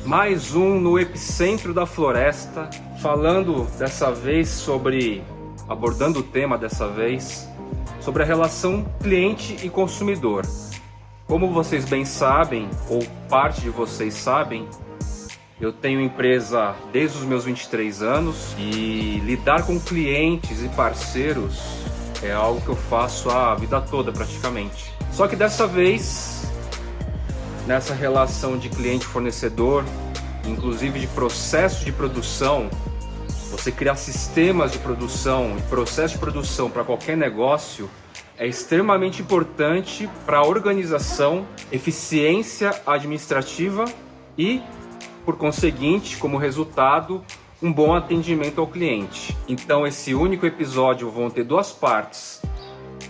Mais um no epicentro da floresta, falando dessa vez abordando o tema dessa vez, sobre a relação cliente e consumidor. Como vocês bem sabem, ou parte de vocês sabem, eu tenho empresa desde os meus 23 anos e lidar com clientes e parceiros é algo que eu faço a vida toda praticamente. Só que dessa vez, nessa relação de cliente-fornecedor, inclusive de processo de produção, você criar sistemas de produção e processo de produção para qualquer negócio é extremamente importante para a organização, eficiência administrativa e, por conseguinte, como resultado, um bom atendimento ao cliente. Então, esse único episódio vão ter duas partes: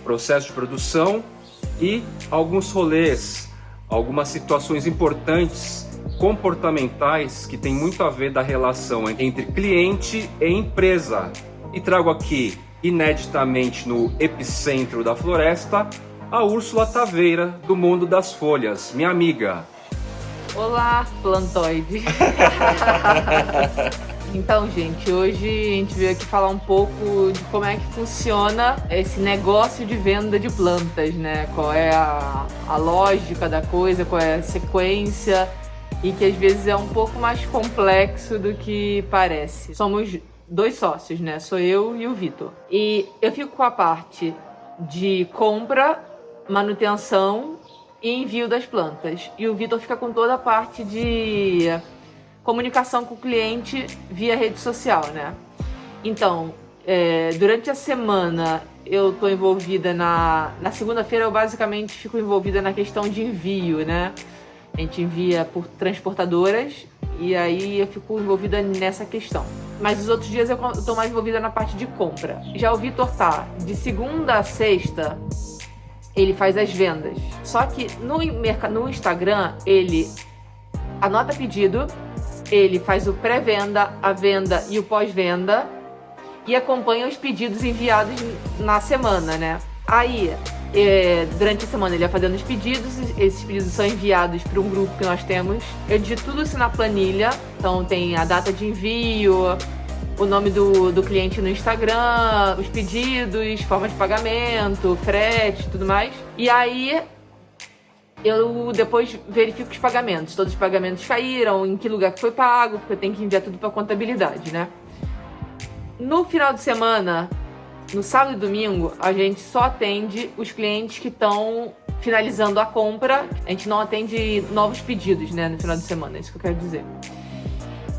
processo de produção e alguns rolês, algumas situações importantes comportamentais que tem muito a ver da relação entre cliente e empresa. E trago aqui, ineditamente no epicentro da floresta, a Úrsula Taveira, do Mundo das Folhas, minha amiga. Olá, plantoide! Então, gente, hoje a gente veio aqui falar um pouco de como é que funciona esse negócio de venda de plantas, né? Qual é a lógica da coisa, qual é a sequência, e que às vezes é um pouco mais complexo do que parece. Somos dois sócios, né? Sou eu e o Vitor. E eu fico com a parte de compra, manutenção e envio das plantas. E o Vitor fica com toda a parte de comunicação com o cliente via rede social, né? Então, durante a semana eu tô envolvida na segunda-feira eu basicamente fico envolvida na questão de envio, né? A gente envia por transportadoras e aí eu fico envolvida nessa questão. Mas os outros dias eu tô mais envolvida na parte de compra. Já o Vitor tá de segunda a sexta, ele faz as vendas. Só que no Instagram ele anota pedido, ele faz o pré-venda, a venda e o pós-venda e acompanha os pedidos enviados na semana, né? Aí, durante a semana ele vai fazendo os pedidos, esses pedidos são enviados para um grupo que nós temos. Eu digito tudo isso na planilha, então tem a data de envio, o nome do cliente no Instagram, os pedidos, forma de pagamento, frete, tudo mais. E aí eu depois verifico os pagamentos, todos os pagamentos caíram, em que lugar que foi pago, porque eu tenho que enviar tudo para contabilidade, né? No final de semana, no sábado e domingo, a gente só atende os clientes que estão finalizando a compra. A gente não atende novos pedidos, né, no final de semana, é isso que eu quero dizer.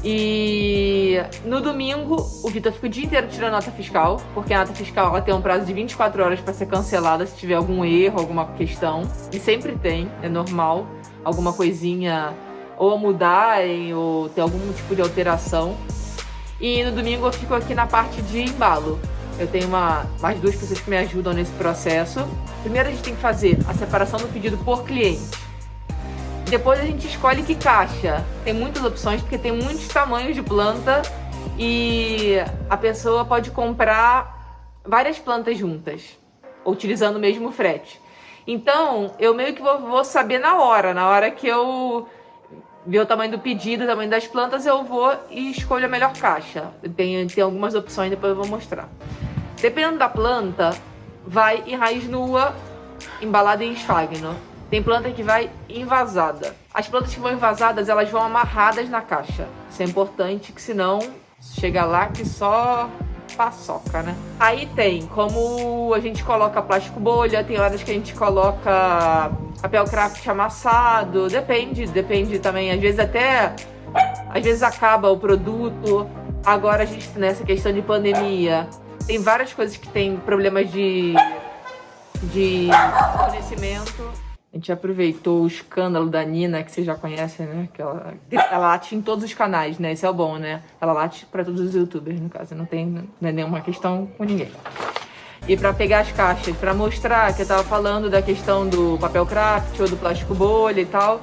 E no domingo, o Vitor fica o dia inteiro tirando nota fiscal, porque a nota fiscal ela tem um prazo de 24 horas para ser cancelada se tiver algum erro, alguma questão. E sempre tem, é normal, alguma coisinha ou mudarem ou ter algum tipo de alteração. E no domingo eu fico aqui na parte de embalo. Eu tenho mais duas pessoas que me ajudam nesse processo. Primeiro a gente tem que fazer a separação do pedido por cliente. Depois a gente escolhe que caixa. Tem muitas opções porque tem muitos tamanhos de planta e a pessoa pode comprar várias plantas juntas, utilizando o mesmo frete. Então, eu meio que vou saber na hora que eu ver o tamanho do pedido, o tamanho das plantas, eu vou e escolho a melhor caixa. Tem algumas opções, depois eu vou mostrar. Dependendo da planta, vai em raiz nua, embalada em esfagno. Tem planta que vai envasada. As plantas que vão envasadas, elas vão amarradas na caixa. Isso é importante, que senão chega lá que só paçoca, né? Aí tem como a gente coloca plástico bolha, tem horas que a gente coloca papel craft amassado, depende também. Às vezes acaba o produto. Agora a gente, nessa questão de pandemia, tem várias coisas que tem problemas de fornecimento. A gente aproveitou o escândalo da Nina, que vocês já conhecem, né? Que ela late em todos os canais, né? Isso é o bom, né? Ela late para todos os youtubers, no caso. Não é nenhuma questão com ninguém. E para pegar as caixas, para mostrar que eu tava falando da questão do papel craft ou do plástico bolha e tal.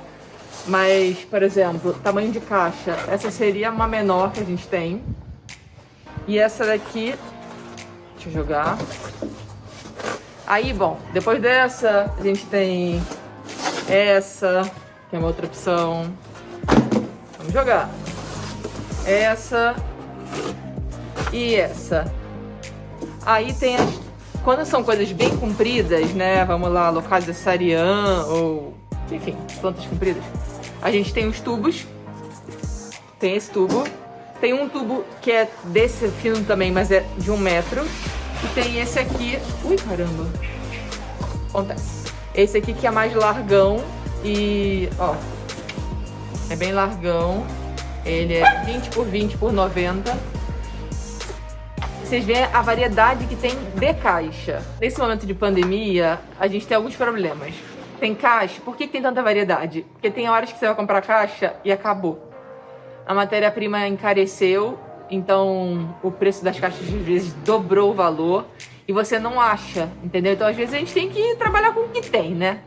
Mas, por exemplo, tamanho de caixa. Essa seria uma menor que a gente tem. E essa daqui... Deixa eu jogar... Aí, bom, depois dessa, a gente tem essa, que é uma outra opção. Vamos jogar. Essa e essa. Aí tem as... Quando são coisas bem compridas, né? Vamos lá, Locásia Sarian ou... Enfim, plantas compridas. A gente tem os tubos. Tem esse tubo. Tem um tubo que é desse fino também, mas é de 1 metro. E tem esse aqui... Ui, caramba. Acontece. Esse aqui que é mais largão e... Ó. É bem largão. Ele é 20 por 20 por 90. Vocês veem a variedade que tem de caixa. Nesse momento de pandemia, a gente tem alguns problemas. Tem caixa, por que tem tanta variedade? Porque tem horas que você vai comprar caixa e acabou. A matéria-prima encareceu, então o preço das caixas às vezes dobrou o valor e você não acha, entendeu? Então às vezes a gente tem que trabalhar com o que tem, né?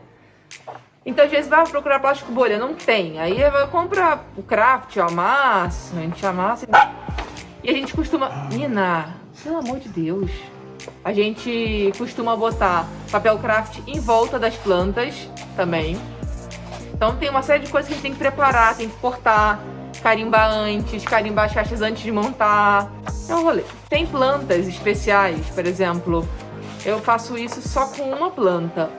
Então às vezes vai procurar plástico bolha, não tem. Aí compra o craft, amassa, a gente amassa e a gente costuma... Nina, pelo amor de Deus. A gente costuma botar papel craft em volta das plantas também. Então tem uma série de coisas que a gente tem que preparar, tem que cortar, carimbar antes, carimbar as caixas antes de montar. É um rolê. Tem plantas especiais, por exemplo, eu faço isso só com uma planta.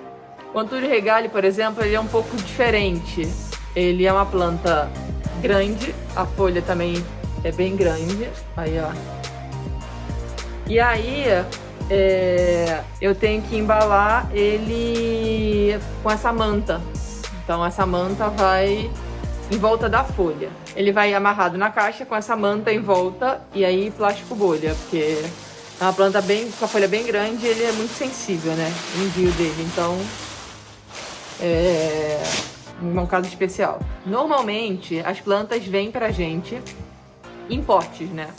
O Antúrio Regali, por exemplo, ele é um pouco diferente. Ele é uma planta grande, a folha também é bem grande. Aí, ó. E aí, eu tenho que embalar ele com essa manta. Então essa manta vai em volta da folha. Ele vai amarrado na caixa com essa manta em volta e aí plástico bolha, porque é uma planta com a folha bem grande e ele é muito sensível, né? O envio dele, então é um caso especial. Normalmente as plantas vêm pra gente em potes, né?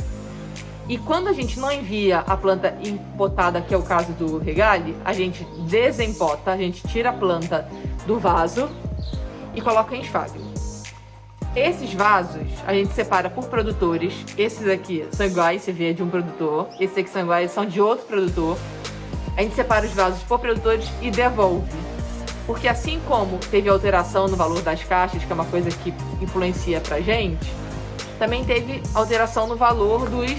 E quando a gente não envia a planta empotada, que é o caso do Regali, a gente desempota, a gente tira a planta do vaso e coloca em esfagho. Esses vasos a gente separa por produtores. Esses aqui são iguais, você vê, de um produtor. Esses aqui são iguais, são de outro produtor. A gente separa os vasos por produtores e devolve. Porque assim como teve alteração no valor das caixas, que é uma coisa que influencia pra gente, também teve alteração no valor dos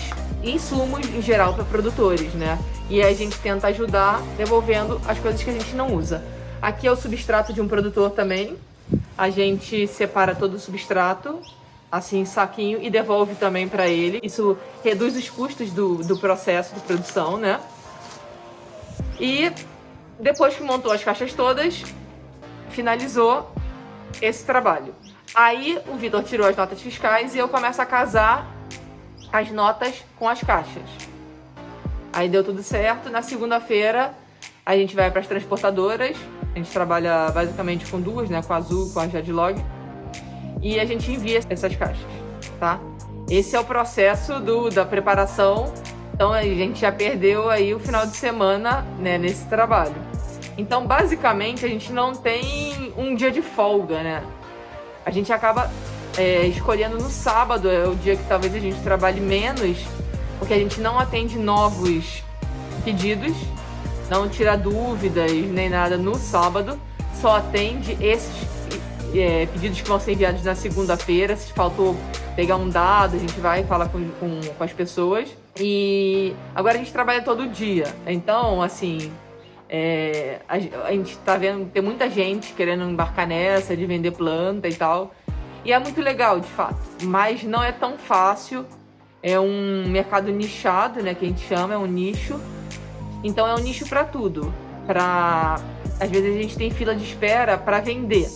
insumos em geral para produtores, né? E a gente tenta ajudar devolvendo as coisas que a gente não usa. Aqui é o substrato de um produtor também. A gente separa todo o substrato, assim, em saquinho, e devolve também para ele. Isso reduz os custos do processo de produção, né? E depois que montou as caixas todas, finalizou esse trabalho. Aí o Vitor tirou as notas fiscais e eu começo a casar as notas com as caixas. Aí deu tudo certo. Na segunda-feira a gente vai para as transportadoras. A gente trabalha basicamente com duas, né? Com a Azul, com a Jadlog. E a gente envia essas caixas, tá? Esse é o processo da preparação. Então a gente já perdeu aí o final de semana, né, nesse trabalho. Então basicamente a gente não tem um dia de folga, né? A gente acaba escolhendo no sábado, é o dia que talvez a gente trabalhe menos, porque a gente não atende novos pedidos, não tira dúvidas nem nada no sábado, só atende esses pedidos que vão ser enviados na segunda-feira. Se faltou pegar um dado, a gente vai falar com as pessoas. E agora a gente trabalha todo dia, então assim, a gente tá vendo, tem muita gente querendo embarcar nessa de vender planta e tal. E é muito legal, de fato, mas não é tão fácil. É um mercado nichado, né, que a gente chama, é um nicho. Então é um nicho para tudo. Às vezes a gente tem fila de espera para vender.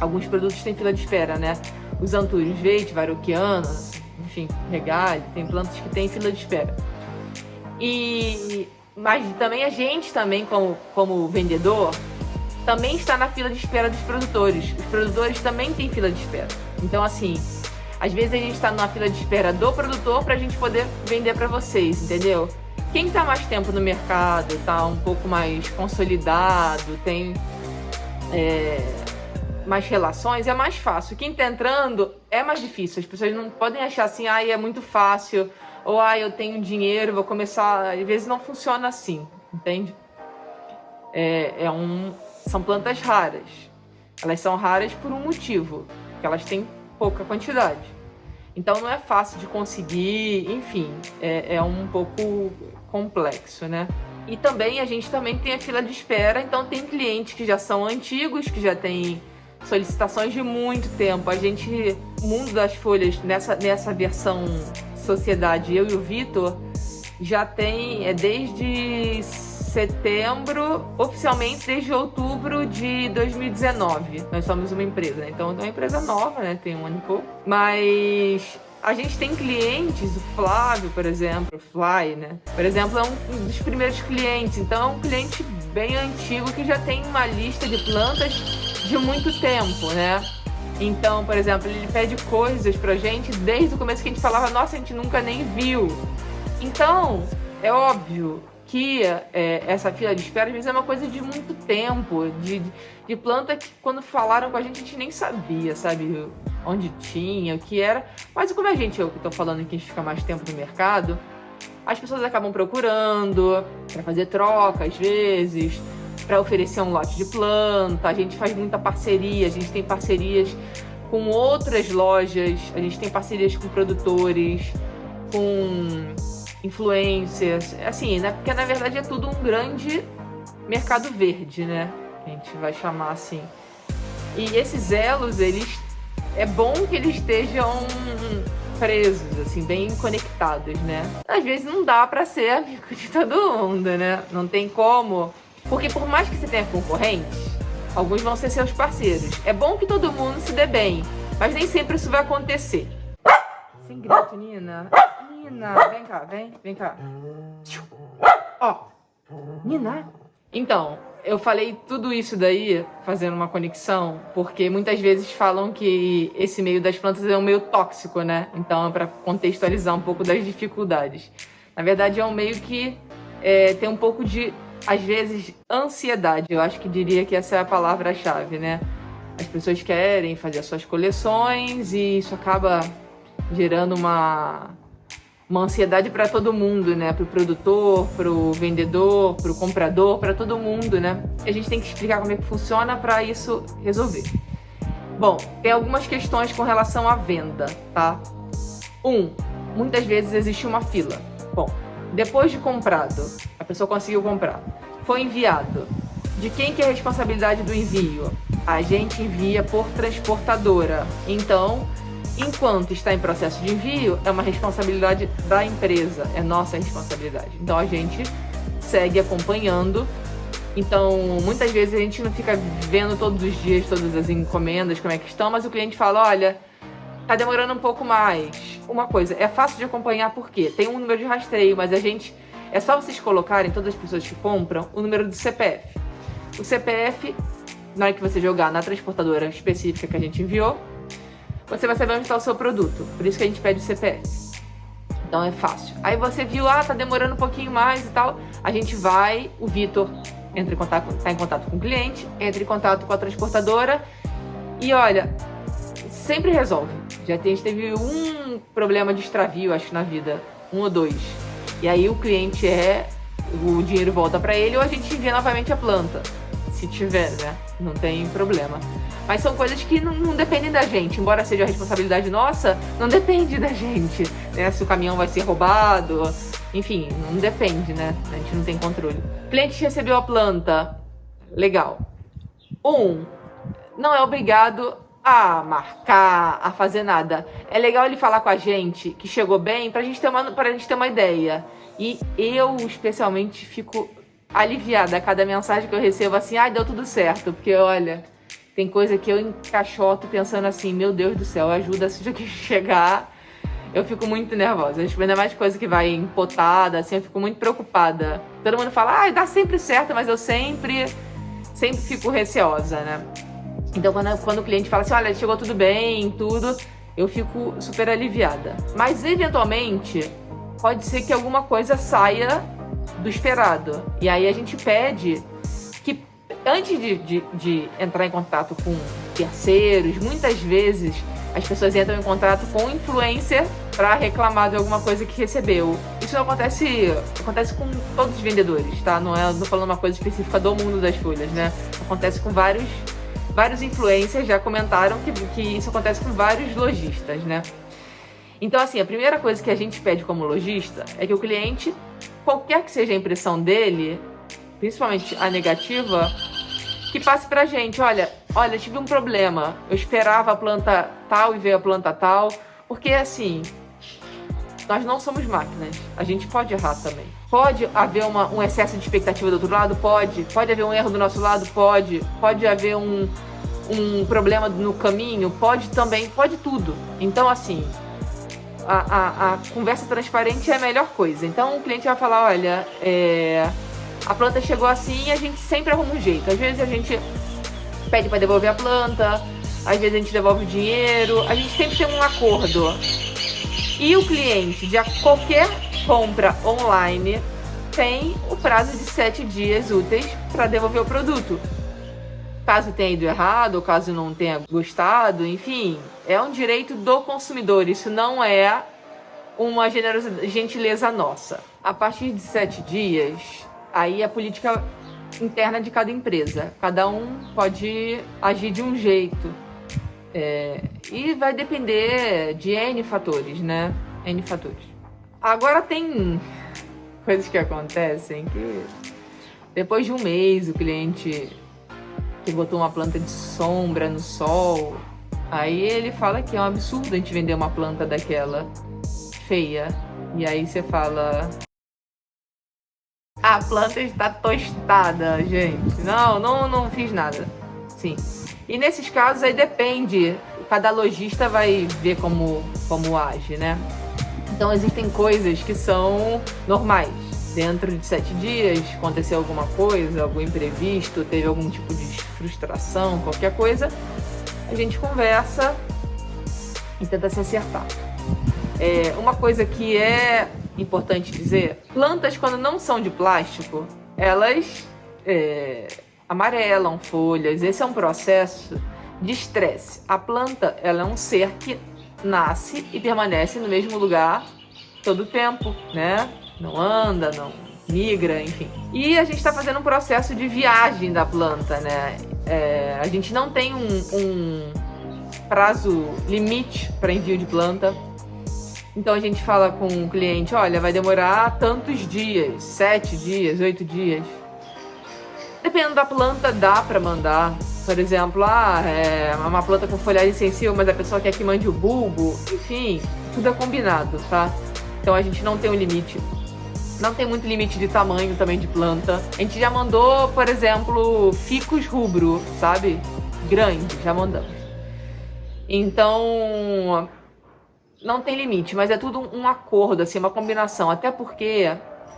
Alguns produtos têm fila de espera, né? Os Antúrios, Veite, Varoquianas, enfim, Regali, tem plantas que têm fila de espera. Mas também a gente, como vendedor, também está na fila de espera dos produtores. Os produtores também têm fila de espera. Então, assim, às vezes a gente está na fila de espera do produtor para a gente poder vender para vocês, entendeu? Quem está mais tempo no mercado, está um pouco mais consolidado, tem mais relações, é mais fácil. Quem está entrando é mais difícil. As pessoas não podem achar assim, é muito fácil, ou eu tenho dinheiro, vou começar. Às vezes não funciona assim, entende? São plantas raras. Elas são raras por um motivo, porque elas têm pouca quantidade. Então não é fácil de conseguir, enfim, é um pouco complexo, né? E também a gente também tem a fila de espera, então tem clientes que já são antigos, que já têm solicitações de muito tempo. O mundo das folhas, nessa versão sociedade, eu e o Vitor, já tem desde setembro, oficialmente desde outubro de 2019. Nós somos uma empresa, né? Então é uma empresa nova, né? Tem um ano e pouco. Mas a gente tem clientes, o Flávio, por exemplo, o Fly, né? Por exemplo, é um dos primeiros clientes. Então é um cliente bem antigo que já tem uma lista de plantas de muito tempo, né? Então, por exemplo, ele pede coisas pra gente desde o começo que a gente falava, nossa, a gente nunca nem viu. Então, é óbvio que essa fila de espera às vezes é uma coisa de muito tempo, de planta que quando falaram com a gente nem sabia, sabe, onde tinha, o que era. Mas como eu que tô falando que a gente fica mais tempo no mercado, as pessoas acabam procurando para fazer troca às vezes, para oferecer um lote de planta. A gente faz muita parceria, a gente tem parcerias com outras lojas, a gente tem parcerias com produtores, com influencers, assim, né? Porque na verdade é tudo um grande mercado verde, né? A gente vai chamar assim. E esses elos, é bom que eles estejam presos, assim, bem conectados, né? Às vezes não dá pra ser amigo de todo mundo, né? Não tem como. Porque por mais que você tenha concorrentes, alguns vão ser seus parceiros. É bom que todo mundo se dê bem, mas nem sempre isso vai acontecer. Sem grito, Nina. Nina, vem cá, vem cá. Ó, Nina. Então, eu falei tudo isso daí, fazendo uma conexão, porque muitas vezes falam que esse meio das plantas é um meio tóxico, né? Então é para contextualizar um pouco das dificuldades. Na verdade, é um meio que tem um pouco de, às vezes, ansiedade. Eu acho que diria que essa é a palavra-chave, né? As pessoas querem fazer as suas coleções e isso acaba gerando uma ansiedade para todo mundo, né? Para o produtor, para o vendedor, para o comprador, para todo mundo, né? E a gente tem que explicar como é que funciona para isso resolver. Bom, tem algumas questões com relação à venda, tá? Muitas vezes existe uma fila. Bom, depois de comprado, a pessoa conseguiu comprar, foi enviado. De quem que é a responsabilidade do envio? A gente envia por transportadora. Então, enquanto está em processo de envio, é uma responsabilidade da empresa, é nossa responsabilidade. Então a gente segue acompanhando. Então, muitas vezes a gente não fica vendo todos os dias, todas as encomendas, como é que estão, mas o cliente fala, olha, tá demorando um pouco mais. Uma coisa, é fácil de acompanhar porque tem um número de rastreio, mas é só vocês colocarem, todas as pessoas que compram, o número do CPF. O CPF, na hora que você jogar na transportadora específica que a gente enviou, você vai saber onde está o seu produto. Por isso que a gente pede o CPF. Então é fácil. Aí você viu, tá demorando um pouquinho mais e tal. A gente vai, o Vitor tá em contato com o cliente, entra em contato com a transportadora e olha, sempre resolve. A gente teve um problema de extravio, acho, na vida. 1 ou 2. E aí o cliente o dinheiro volta para ele ou a gente envia novamente a planta. Se tiver, né? Não tem problema. Mas são coisas que não dependem da gente. Embora seja a responsabilidade nossa, não depende da gente, né? Se o caminhão vai ser roubado, enfim, não depende, né? A gente não tem controle. O cliente recebeu a planta, legal. Não é obrigado a marcar, a fazer nada. É legal ele falar com a gente que chegou bem pra gente ter uma ideia. E eu, especialmente, fico aliviada a cada mensagem que eu recebo assim, deu tudo certo, porque olha, tem coisa que eu encaixoto pensando assim, meu Deus do céu, ajuda se isso aqui chegar, eu fico muito nervosa, ainda mais coisa que vai empotada, assim, eu fico muito preocupada. Todo mundo fala, dá sempre certo, mas eu sempre fico receosa, né? Então quando o cliente fala assim, olha, chegou tudo bem, tudo, eu fico super aliviada. Mas eventualmente, pode ser que alguma coisa saia do esperado. E aí a gente pede que, antes de entrar em contato com terceiros, muitas vezes as pessoas entram em contato com o influencer para reclamar de alguma coisa que recebeu. Isso não acontece com todos os vendedores, tá? Não tô falando uma coisa específica do mundo das folhas, né? Acontece com vários vários influencers já comentaram que isso acontece com vários lojistas, né? Então, assim, a primeira coisa que a gente pede como lojista é que o cliente, qualquer que seja a impressão dele, principalmente a negativa, que passe pra gente, olha, tive um problema, eu esperava a planta tal e veio a planta tal, porque assim, nós não somos máquinas, a gente pode errar também. Pode haver um excesso de expectativa do outro lado? Pode haver um erro do nosso lado? Pode haver um problema no caminho? Pode tudo. Então assim, a conversa transparente é a melhor coisa. Então o cliente vai falar, olha, a planta chegou assim e a gente sempre arruma um jeito. Às vezes a gente pede para devolver a planta, às vezes a gente devolve o dinheiro, a gente sempre tem um acordo. E o cliente de qualquer compra online tem o prazo de 7 dias úteis para devolver o produto. Caso tenha ido errado, ou caso não tenha gostado, enfim, é um direito do consumidor. Isso não é uma gentileza nossa. A partir de 7 dias, aí a política interna de cada empresa. Cada um pode agir de um jeito. E vai depender de N fatores, né? N fatores. Agora tem coisas que acontecem que depois de um mês o cliente que botou uma planta de sombra no sol, aí ele fala que é um absurdo a gente vender uma planta daquela feia. E aí você fala, a planta está tostada, gente. Não fiz nada. Sim. E nesses casos aí depende, cada lojista vai ver como age, né? Então existem coisas que são normais. Dentro de 7 dias, aconteceu alguma coisa, algum imprevisto, teve algum tipo de frustração, qualquer coisa, a gente conversa e tenta se acertar. Uma coisa que é importante dizer, plantas quando não são de plástico, elas amarelam folhas. Esse é um processo de estresse. A planta, ela é um ser que nasce e permanece no mesmo lugar todo o tempo, né? Não anda, não migra, enfim. E a gente está fazendo um processo de viagem da planta, né? A gente não tem um prazo limite para envio de planta. Então a gente fala com o cliente, olha, vai demorar tantos dias, 7 dias, 8 dias. Dependendo da planta, dá para mandar. Por exemplo, uma planta com folhagem sensível, mas a pessoa quer que mande o bulbo. Enfim, tudo é combinado, tá? Então a gente não tem um limite. Não tem muito limite de tamanho também de planta. A gente já mandou, por exemplo, ficus rubro, sabe? Grande, já mandamos. Então, não tem limite, mas é tudo um acordo, assim, uma combinação. Até porque,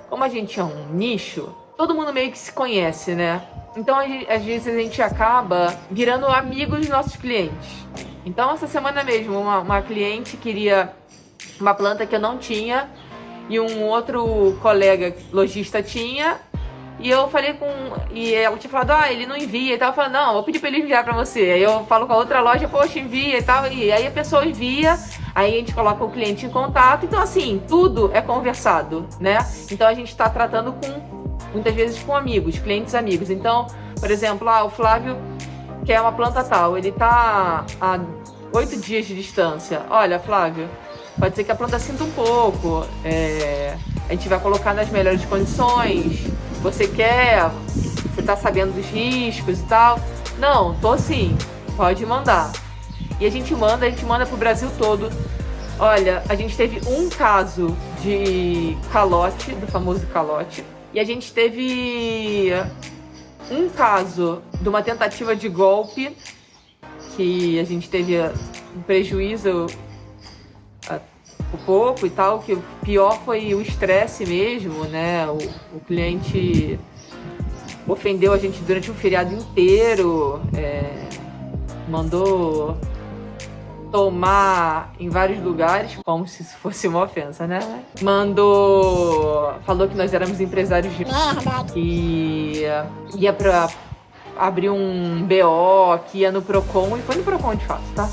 como a gente é um nicho, todo mundo meio que se conhece, né? Então, às vezes, a gente acaba virando amigos dos nossos clientes. Então, essa semana mesmo, uma cliente queria uma planta que eu não tinha e um outro colega lojista tinha. E eu falei e ela tinha falado, ele não envia e tal. Eu falei, não, vou pedir pra ele enviar pra você. Aí eu falo com a outra loja, poxa, envia e tal. E aí a pessoa envia, aí a gente coloca o cliente em contato. Então, assim, tudo é conversado, né? Então, a gente tá tratando muitas vezes com amigos, clientes amigos. Então, por exemplo, o Flávio quer uma planta tal, ele tá a 8 dias de distância. Olha, Flávio, pode ser que a planta sinta um pouco, a gente vai colocar nas melhores condições. Você tá sabendo dos riscos e tal? Não, tô sim, pode mandar. E a gente manda pro Brasil todo. Olha, a gente teve um caso de calote, do famoso calote. E a gente teve um caso de uma tentativa de golpe, que a gente teve um prejuízo um pouco e tal, que o pior foi o estresse mesmo, né? O cliente ofendeu a gente durante um feriado inteiro, mandou tomar em vários lugares, como se isso fosse uma ofensa, né? Falou que nós éramos empresários de merda, que ia pra abrir um BO, que ia no Procon, e foi no Procon de fato, tá?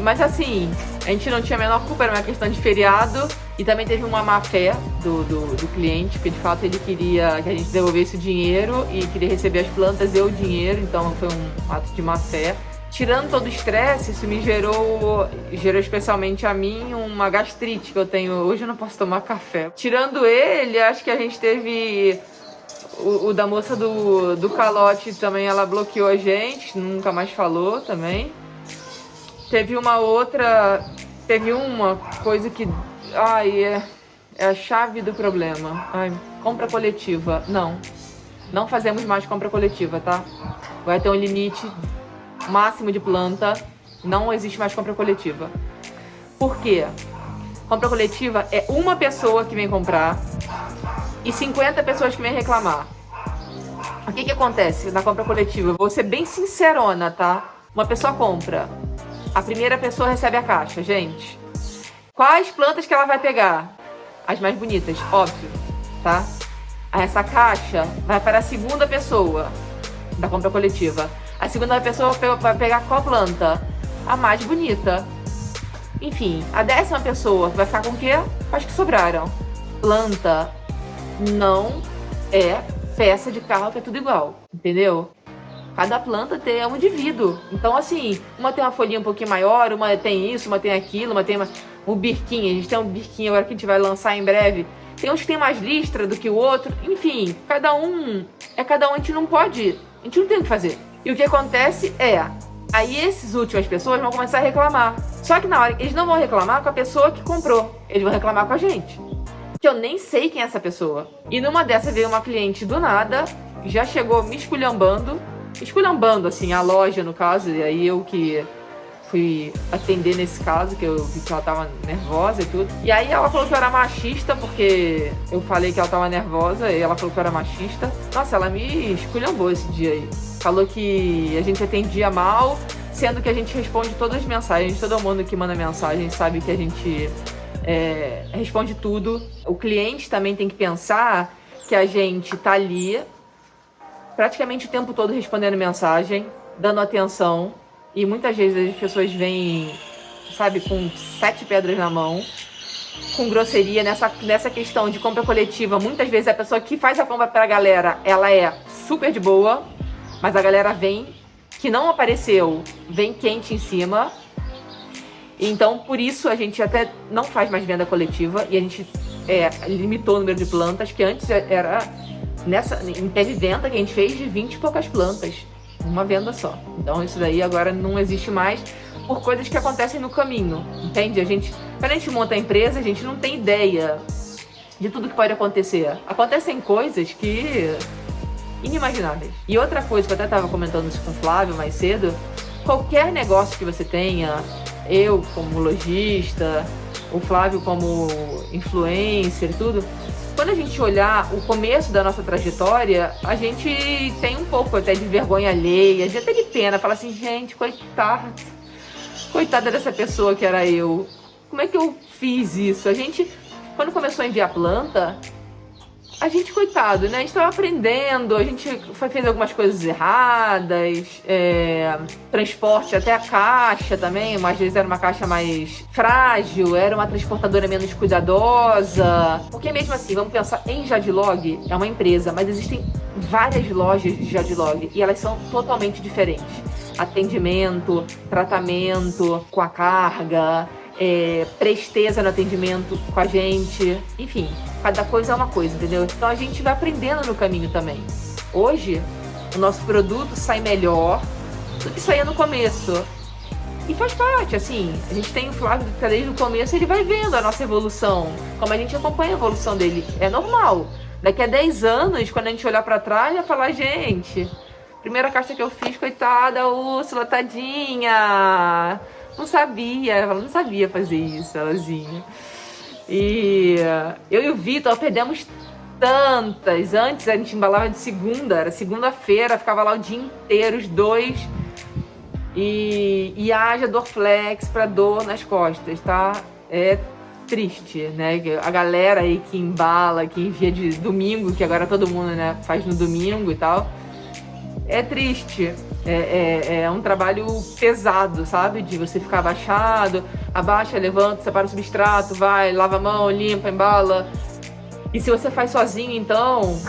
Mas assim, a gente não tinha a menor culpa, era uma questão de feriado. E também teve uma má fé do cliente, porque de fato ele queria que a gente devolvesse o dinheiro e queria receber as plantas e o dinheiro, então foi um ato de má fé. Tirando todo o estresse, isso me gerou especialmente a mim uma gastrite que eu tenho. Hoje eu não posso tomar café. Tirando ele, acho que a gente teve o da moça do calote também, ela bloqueou a gente, nunca mais falou também. Teve uma coisa que, é a chave do problema. Compra coletiva. Não fazemos mais compra coletiva, tá? Vai ter um limite máximo de planta, não existe mais compra coletiva. Por quê? Compra coletiva é uma pessoa que vem comprar e 50 pessoas que vêm reclamar. O que acontece na compra coletiva? Vou ser bem sincerona, tá? Uma pessoa compra, a primeira pessoa recebe a caixa, gente. Quais plantas que ela vai pegar? As mais bonitas, óbvio, tá? Essa caixa vai para a segunda pessoa da compra coletiva. A segunda pessoa vai pegar qual planta? A mais bonita. Enfim, a 10ª pessoa vai ficar com o quê? As que sobraram. Planta não é peça de carro que é tudo igual, entendeu? Cada planta tem um indivíduo. Então, assim, uma tem uma folhinha um pouquinho maior, uma tem isso, uma tem aquilo, uma tem um birquinho. A gente tem um birquinho agora que a gente vai lançar em breve. Tem uns que tem mais listra do que o outro. Enfim, cada um, a gente não tem o que fazer. E o que acontece aí essas últimas pessoas vão começar a reclamar. Só que na hora, eles não vão reclamar com a pessoa que comprou. Eles vão reclamar com a gente. Que eu nem sei quem é essa pessoa. E numa dessas veio uma cliente do nada, já chegou me esculhambando, assim, a loja no caso, e aí eu que fui atender nesse caso, que eu vi que ela tava nervosa e tudo. E aí ela falou que eu era machista, porque eu falei que ela tava nervosa, e ela falou que eu era machista. Nossa, ela me esculhambou esse dia aí. Falou que a gente atendia mal, sendo que a gente responde todas as mensagens. Todo mundo que manda mensagem sabe que a gente responde tudo. O cliente também tem que pensar que a gente tá ali praticamente o tempo todo respondendo mensagem, dando atenção. E muitas vezes as pessoas vêm, sabe, com 7 pedras na mão, com grosseria nessa questão de compra coletiva. Muitas vezes a pessoa que faz a compra pra galera, ela é super de boa, mas a galera vem, que não apareceu, vem quente em cima. Então, por isso, a gente até não faz mais venda coletiva e a gente limitou o número de plantas, que antes era, teve venda que a gente fez de 20 e poucas plantas, uma venda só. Então, isso daí agora não existe mais por coisas que acontecem no caminho, entende? Quando a gente monta a empresa, a gente não tem ideia de tudo que pode acontecer. Acontecem coisas que inimagináveis. E outra coisa que eu até estava comentando isso com o Flávio mais cedo, qualquer negócio que você tenha, eu como lojista, o Flávio como influencer e tudo, quando a gente olhar o começo da nossa trajetória, a gente tem um pouco até de vergonha alheia, até de pena, fala assim, gente, coitada dessa pessoa que era eu. Como é que eu fiz isso? A gente, quando começou a enviar planta, a gente, coitado, né? A gente tava aprendendo, a gente fez algumas coisas erradas, transporte até a caixa também, mas às vezes era uma caixa mais frágil, era uma transportadora menos cuidadosa. Porque mesmo assim, vamos pensar em Jadlog, é uma empresa, mas existem várias lojas de Jadlog e elas são totalmente diferentes. Atendimento, tratamento com a carga, presteza no atendimento com a gente, enfim, cada coisa é uma coisa, entendeu? Então a gente vai aprendendo no caminho também. Hoje, o nosso produto sai melhor do que saía no começo. E faz parte, assim, a gente tem o Flávio que tá desde o começo, ele vai vendo a nossa evolução, como a gente acompanha a evolução dele. É normal. Daqui a 10 anos, quando a gente olhar pra trás, vai falar, gente, primeira caixa que eu fiz, coitada, Úrsula, tadinha, não sabia, ela não sabia fazer isso, elazinha. E eu e o Vitor perdemos tantas. Antes a gente embalava de segunda, era segunda-feira, ficava lá o dia inteiro, os dois. E haja Dorflex pra dor nas costas, tá? É triste, né? A galera aí que embala, que envia de domingo, que agora todo mundo, né, faz no domingo e tal. É triste. É um trabalho pesado, sabe? De você ficar abaixado, abaixa, levanta, separa o substrato, vai, lava a mão, limpa, embala. E se você faz sozinho, então,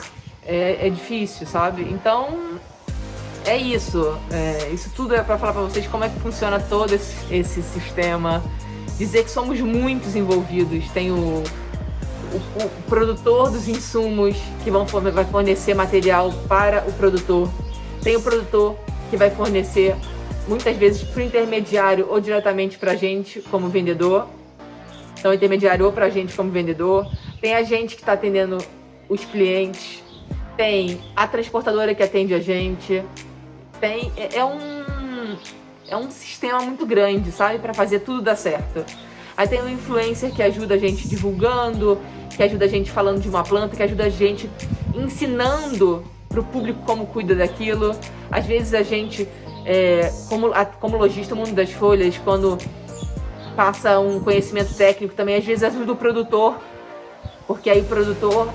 é difícil, sabe? Então, é isso. Isso tudo é para falar para vocês como é que funciona todo esse sistema. Dizer que somos muitos envolvidos. Tem o produtor dos insumos que vai fornecer material para o produtor. Tem o produtor que vai fornecer, muitas vezes, para o intermediário ou diretamente para a gente como vendedor. Então, intermediário ou para a gente como vendedor. Tem a gente que está atendendo os clientes. Tem a transportadora que atende a gente. É um sistema muito grande, sabe? Para fazer tudo dar certo. Aí tem o influencer que ajuda a gente divulgando, que ajuda a gente falando de uma planta, que ajuda a gente ensinando para o público como cuida daquilo. Às vezes a gente, como lojista, o mundo das folhas, quando passa um conhecimento técnico também, às vezes ajuda o produtor, porque aí o produtor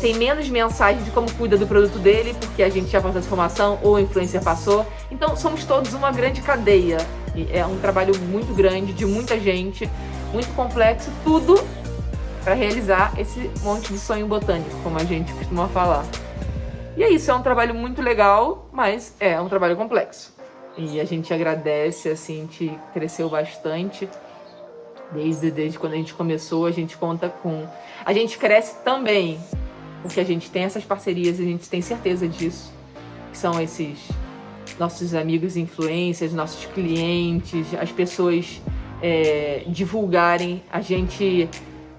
tem menos mensagem de como cuida do produto dele, porque a gente já passou essa informação ou o influencer passou. Então somos todos uma grande cadeia. E é um trabalho muito grande, de muita gente, muito complexo, tudo para realizar esse monte de sonho botânico, como a gente costuma falar. E é isso, é um trabalho muito legal, mas é um trabalho complexo. E a gente agradece, assim, a gente cresceu bastante. Desde quando a gente começou, a gente conta com... A gente cresce também, porque a gente tem essas parcerias, a gente tem certeza disso. Que são esses nossos amigos influencers, nossos clientes, as pessoas divulgarem. A gente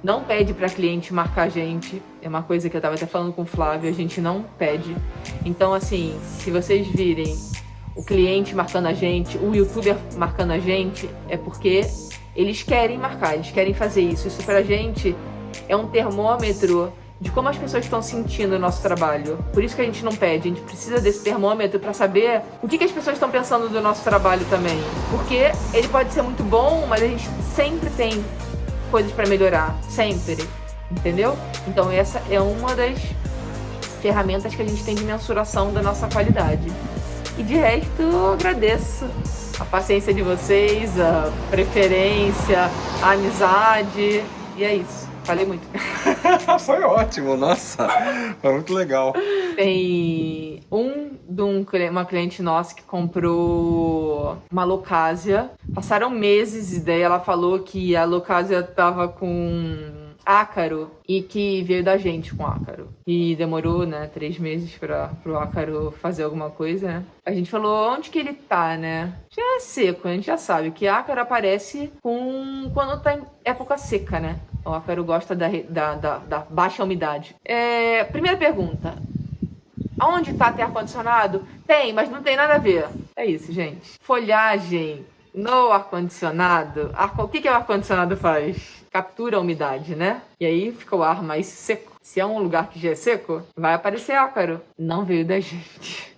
não pede para cliente marcar a gente. É uma coisa que eu estava até falando com o Flávio, a gente não pede. Então, assim, se vocês virem o cliente marcando a gente, o youtuber marcando a gente, é porque eles querem marcar, eles querem fazer isso. Isso pra gente é um termômetro de como as pessoas estão sentindo o nosso trabalho. Por isso que a gente não pede, a gente precisa desse termômetro para saber o que as pessoas estão pensando do nosso trabalho também. Porque ele pode ser muito bom, mas a gente sempre tem coisas para melhorar, sempre, entendeu? Então essa é uma das ferramentas que a gente tem de mensuração da nossa qualidade. E de resto, eu agradeço a paciência de vocês, a preferência, a amizade, e é isso. Falei muito. Foi ótimo, nossa, foi muito legal. Tem uma cliente nossa que comprou uma Locásia. Passaram meses e daí ela falou que a Locásia tava com ácaro e que veio da gente com ácaro. E demorou, né, 3 meses pro ácaro fazer alguma coisa, né? A gente falou, onde que ele tá, né? Já é seco, a gente já sabe que ácaro aparece quando tá em época seca, né? O ácaro gosta da baixa umidade. Primeira pergunta. Aonde tá ter ar-condicionado? Tem, mas não tem nada a ver. É isso, gente. Folhagem no ar-condicionado. O que o ar-condicionado faz? Captura a umidade, né? E aí fica o ar mais seco. Se é um lugar que já é seco, vai aparecer ácaro. Não veio da gente.